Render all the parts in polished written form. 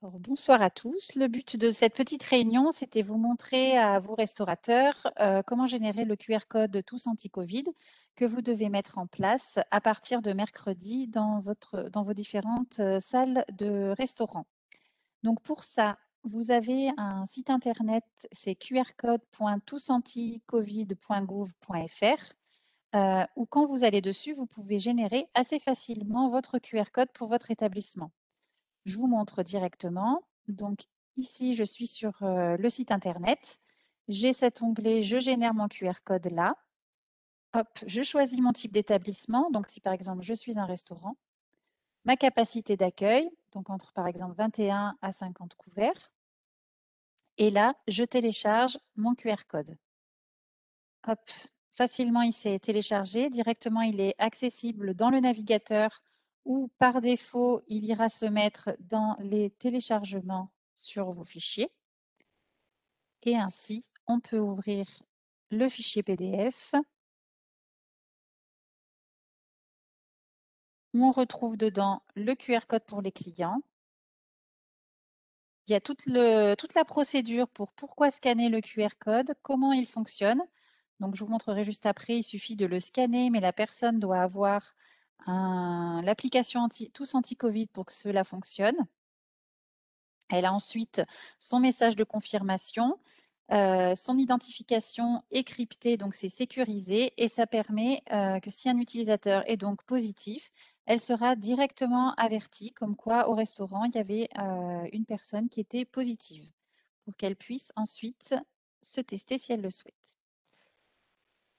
Alors, bonsoir à tous. Le but de cette petite réunion, c'était vous montrer à vous restaurateurs comment générer le QR code Tous Anti-Covid que vous devez mettre en place à partir de mercredi dans vos différentes salles de restaurant. Donc pour ça, vous avez un site internet, c'est qrcode.tousanticovid.gouv.fr où quand vous allez dessus, vous pouvez générer assez facilement votre QR code pour votre établissement. Je vous montre directement. Donc ici, je suis sur le site internet. J'ai cet onglet « Je génère mon QR code » là. Hop, je choisis mon type d'établissement. Donc si par exemple, je suis un restaurant, ma capacité d'accueil, donc entre par exemple 21 à 50 couverts. Et là, je télécharge mon QR code. Hop, facilement, il s'est téléchargé. Directement, il est accessible dans le navigateur ou par défaut, il ira se mettre dans les téléchargements sur vos fichiers. Et ainsi, on peut ouvrir le fichier PDF où on retrouve dedans le QR code pour les clients. Il y a toute la procédure pour pourquoi scanner le QR code, comment il fonctionne. Donc, je vous montrerai juste après, il suffit de le scanner, mais la personne doit avoir l'application Tous Anti-Covid pour que cela fonctionne. Elle a ensuite son message de confirmation, son identification est cryptée, donc c'est sécurisé et ça permet que si un utilisateur est donc positif, elle sera directement avertie comme quoi au restaurant, il y avait une personne qui était positive pour qu'elle puisse ensuite se tester si elle le souhaite.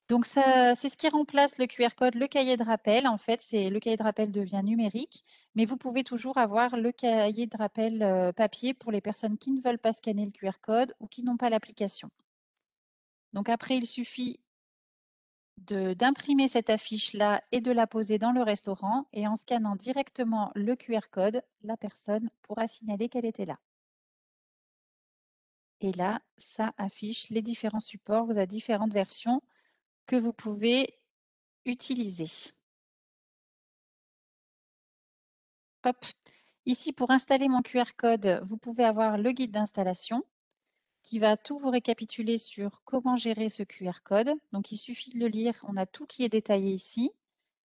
Donc, c'est ce qui remplace le QR code, le cahier de rappel. En fait, le cahier de rappel devient numérique, mais vous pouvez toujours avoir le cahier de rappel papier pour les personnes qui ne veulent pas scanner le QR code ou qui n'ont pas l'application. Donc après, il suffit d'imprimer cette affiche-là et de la poser dans le restaurant. Et en scannant directement le QR code, la personne pourra signaler qu'elle était là. Et là, ça affiche les différents supports. Vous avez différentes versions que vous pouvez utiliser. Hop. Ici, pour installer mon QR code, vous pouvez avoir le guide d'installation qui va tout vous récapituler sur comment gérer ce QR code. Donc, il suffit de le lire. On a tout qui est détaillé ici.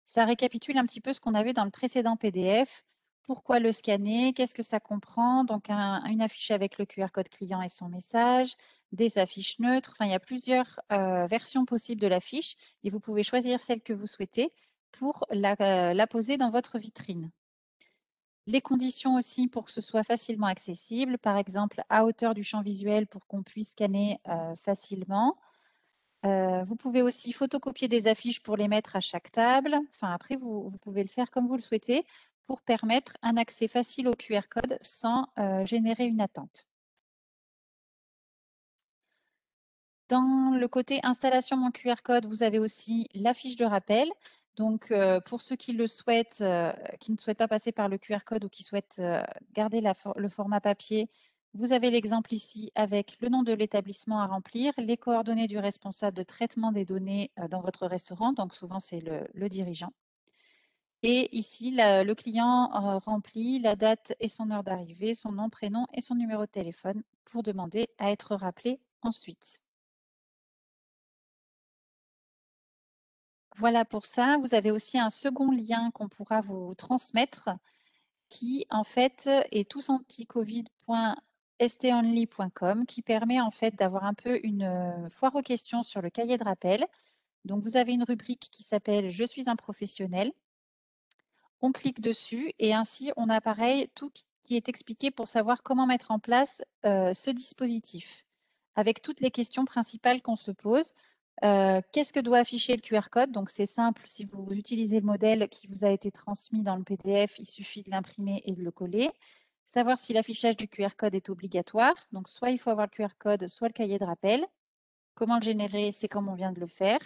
Ça récapitule un petit peu ce qu'on avait dans le précédent PDF. Pourquoi le scanner? Qu'est-ce que ça comprend? Donc, une affiche avec le QR code client et son message, des affiches neutres. Enfin, il y a plusieurs versions possibles de l'affiche et vous pouvez choisir celle que vous souhaitez pour la poser dans votre vitrine. Les conditions aussi pour que ce soit facilement accessible, par exemple à hauteur du champ visuel pour qu'on puisse scanner facilement. Vous pouvez aussi photocopier des affiches pour les mettre à chaque table. Enfin, après, vous pouvez le faire comme vous le souhaitez pour permettre un accès facile au QR code sans générer une attente. Dans le côté installation mon QR code, vous avez aussi la fiche de rappel. Donc, pour ceux qui le souhaitent, qui ne souhaitent pas passer par le QR code ou qui souhaitent garder le format papier, vous avez l'exemple ici avec le nom de l'établissement à remplir, les coordonnées du responsable de traitement des données dans votre restaurant, donc souvent c'est le dirigeant. Et ici, le client remplit la date et son heure d'arrivée, son nom, prénom et son numéro de téléphone pour demander à être rappelé ensuite. Voilà pour ça. Vous avez aussi un second lien qu'on pourra vous transmettre qui, en fait, est tousanticovid.stonly.com qui permet, en fait, d'avoir un peu une foire aux questions sur le cahier de rappel. Donc, vous avez une rubrique qui s'appelle « Je suis un professionnel ». On clique dessus et ainsi, on a pareil tout qui est expliqué pour savoir comment mettre en place ce dispositif avec toutes les questions principales qu'on se pose. Qu'est-ce que doit afficher le QR code? Donc, c'est simple, si vous utilisez le modèle qui vous a été transmis dans le PDF, il suffit de l'imprimer et de le coller. Savoir si l'affichage du QR code est obligatoire. Donc, soit il faut avoir le QR code, soit le cahier de rappel. Comment le générer? C'est comme on vient de le faire.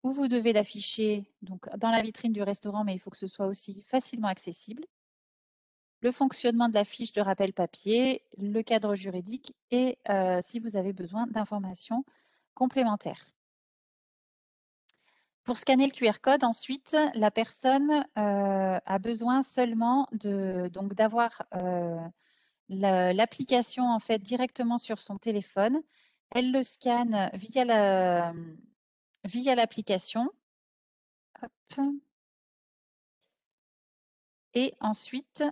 Où vous devez l'afficher donc dans la vitrine du restaurant, mais il faut que ce soit aussi facilement accessible. Le fonctionnement de la fiche de rappel papier, le cadre juridique et si vous avez besoin d'informations complémentaires. Pour scanner le QR code, ensuite, la personne a besoin seulement d'avoir l'application en fait directement sur son téléphone. Elle le scanne via l'application. Et ensuite,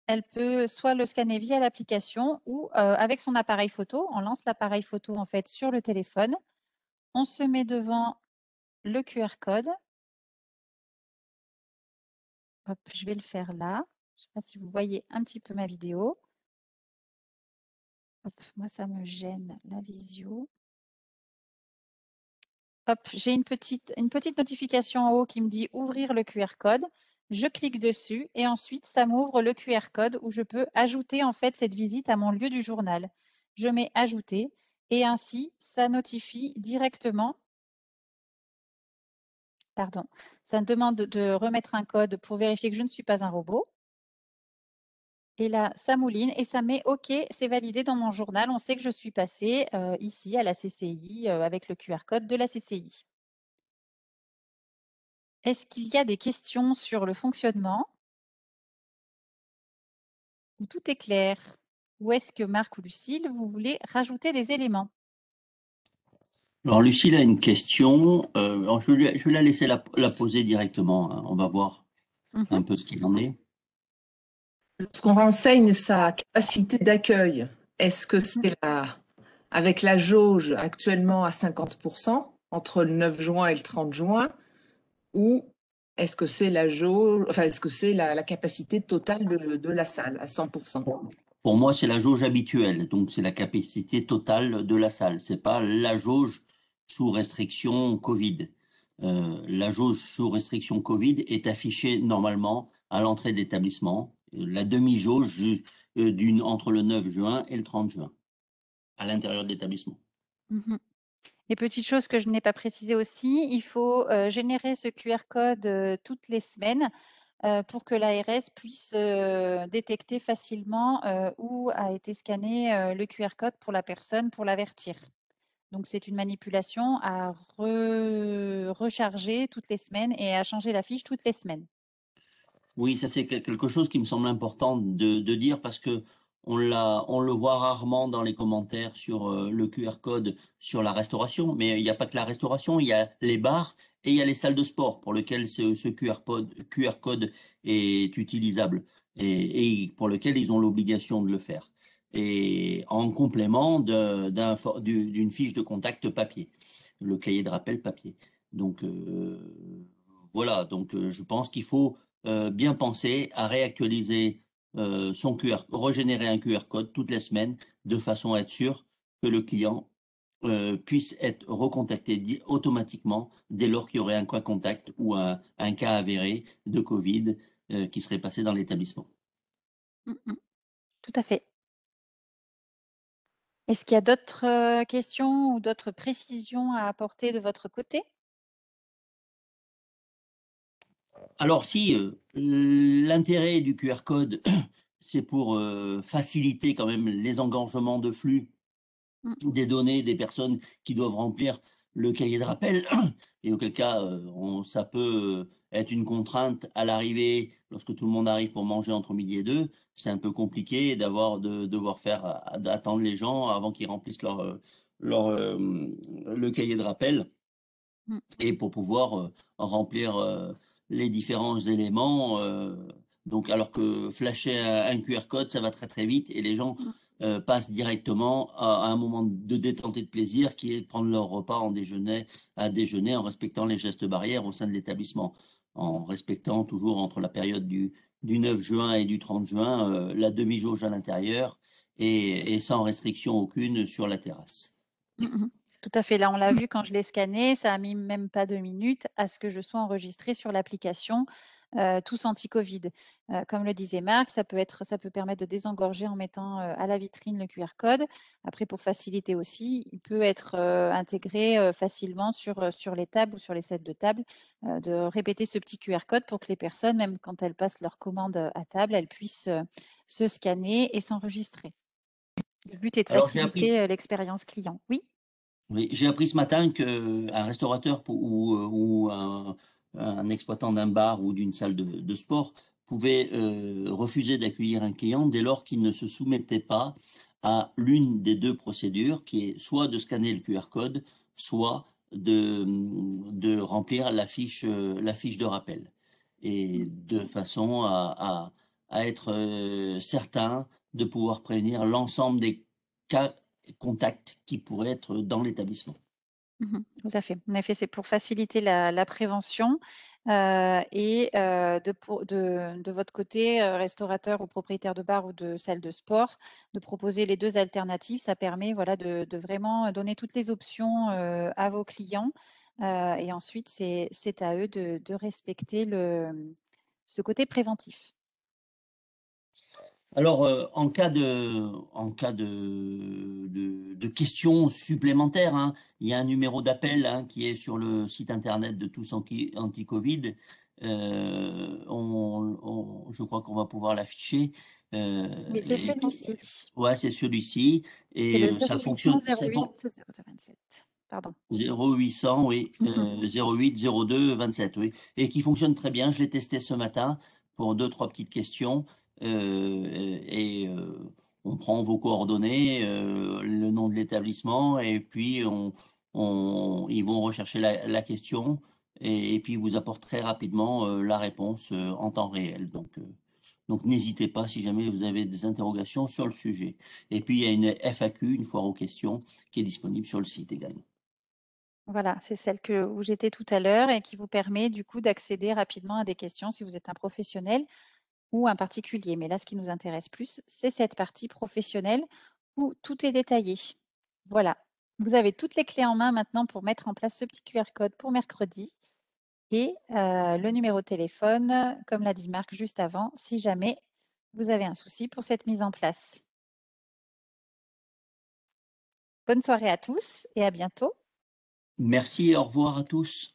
elle peut soit le scanner via l'application ou avec son appareil photo. On lance l'appareil photo en fait sur le téléphone. On se met devant le QR code. Hop, je vais le faire là. Je ne sais pas si vous voyez un petit peu ma vidéo. Hop, moi, ça me gêne la visio. Hop, j'ai une petite notification en haut qui me dit ouvrir le QR code. Je clique dessus et ensuite, ça m'ouvre le QR code où je peux ajouter en fait cette visite à mon lieu du journal. Je mets ajouter et ainsi, ça notifie directement. Pardon, ça me demande de remettre un code pour vérifier que je ne suis pas un robot. Et là, ça mouline et ça met OK, c'est validé dans mon journal. On sait que je suis passée ici à la CCI avec le QR code de la CCI. Est-ce qu'il y a des questions sur le fonctionnement? Ou tout est clair? Ou est-ce que Marc ou Lucille, vous voulez rajouter des éléments? Alors, Lucille a une question. Alors, je vais la laisser la poser directement, hein. On va voir Mhm. un peu ce qu'il en est. Lorsqu'on renseigne sa capacité d'accueil, est-ce que c'est avec la jauge actuellement à 50% entre le 9 juin et le 30 juin, ou est-ce que c'est la jauge, enfin, est-ce que c'est la capacité totale de la salle à 100%? Pour moi, c'est la jauge habituelle, donc c'est la capacité totale de la salle. C'est pas la jauge sous restriction Covid. La jauge sous restriction Covid est affichée normalement à l'entrée d'établissement. La demi-jauge entre le 9 juin et le 30 juin à l'intérieur de l'établissement. Mhm. Et petite chose que je n'ai pas précisé aussi, il faut générer ce QR code toutes les semaines pour que l'ARS puisse détecter facilement où a été scanné le QR code pour la personne pour l'avertir. Donc, c'est une manipulation à recharger toutes les semaines et à changer la fiche toutes les semaines. Oui, ça c'est quelque chose qui me semble important de dire parce que on le voit rarement dans les commentaires sur le QR code sur la restauration, mais il n'y a pas que la restauration, il y a les bars et il y a les salles de sport pour lesquelles ce QR code est utilisable et pour lequel ils ont l'obligation de le faire. Et en complément d'une fiche de contact papier, le cahier de rappel papier. Donc voilà, donc je pense qu'il faut bien penser à réactualiser son régénérer un QR code toutes les semaines de façon à être sûr que le client puisse être recontacté automatiquement dès lors qu'il y aurait un cas contact ou un cas avéré de Covid qui serait passé dans l'établissement. Tout à fait. Est-ce qu'il y a d'autres questions ou d'autres précisions à apporter de votre côté? Alors si l'intérêt du QR code, c'est pour faciliter quand même les engorgements de flux des données des personnes qui doivent remplir le cahier de rappel, et auquel cas ça peut être une contrainte à l'arrivée, lorsque tout le monde arrive pour manger entre midi et deux, c'est un peu compliqué de devoir faire attendre les gens avant qu'ils remplissent le cahier de rappel, et pour pouvoir remplir les différents éléments. Donc, alors que flasher un QR code, ça va très très vite et les gens passent directement à un moment de détente et de plaisir qui est de prendre leur repas à déjeuner en respectant les gestes barrières au sein de l'établissement, en respectant toujours entre la période du 9 juin et du 30 juin la demi-jauge à l'intérieur et sans restriction aucune sur la terrasse. Tout à fait. Là, on l'a vu quand je l'ai scanné, ça a mis même pas 2 minutes à ce que je sois enregistrée sur l'application Tous Anti-Covid. Comme le disait Marc, ça peut permettre de désengorger en mettant à la vitrine le QR code. Après, pour faciliter aussi, il peut être intégré facilement sur les tables ou sur les sets de table, de répéter ce petit QR code pour que les personnes, même quand elles passent leur commande à table, elles puissent se scanner et s'enregistrer. Le but est de Alors, faciliter l'expérience client. Oui. oui, j'ai appris ce matin qu'un restaurateur ou un exploitant d'un bar ou d'une salle de sport pouvait refuser d'accueillir un client dès lors qu'il ne se soumettait pas à l'une des deux procédures, qui est soit de scanner le QR code, soit de remplir la fiche de rappel. Et de façon à être certain de pouvoir prévenir l'ensemble des cas contacts qui pourraient être dans l'établissement. Tout à fait. En effet, c'est pour faciliter la prévention et de votre côté, restaurateur ou propriétaire de bar ou de salle de sport, de proposer les deux alternatives. Ça permet voilà, de vraiment donner toutes les options à vos clients et ensuite, c'est à eux de respecter ce côté préventif. Alors, en cas de questions supplémentaires, hein, il y a un numéro d'appel hein, qui est sur le site internet de Tous Anti-Covid. Je crois qu'on va pouvoir l'afficher. Oui, c'est celui-ci. Ouais, c'est celui-ci. C'est le Et ça 0800 fonctionne. 08 02 27. Pardon. 0800, oui, 08 02 27, oui. Et qui fonctionne très bien. Je l'ai testé ce matin pour 2-3 petites questions. On prend vos coordonnées, le nom de l'établissement, et puis ils vont rechercher la question, et puis vous apportent très rapidement la réponse en temps réel. Donc n'hésitez pas si jamais vous avez des interrogations sur le sujet. Et puis il y a une FAQ, une foire aux questions, qui est disponible sur le site également. Voilà, c'est celle où j'étais tout à l'heure et qui vous permet du coup d'accéder rapidement à des questions si vous êtes un professionnel ou un particulier. Mais là, ce qui nous intéresse plus, c'est cette partie professionnelle où tout est détaillé. Voilà, vous avez toutes les clés en main maintenant pour mettre en place ce petit QR code pour mercredi et le numéro de téléphone, comme l'a dit Marc juste avant, si jamais vous avez un souci pour cette mise en place. Bonne soirée à tous et à bientôt. Merci et au revoir à tous.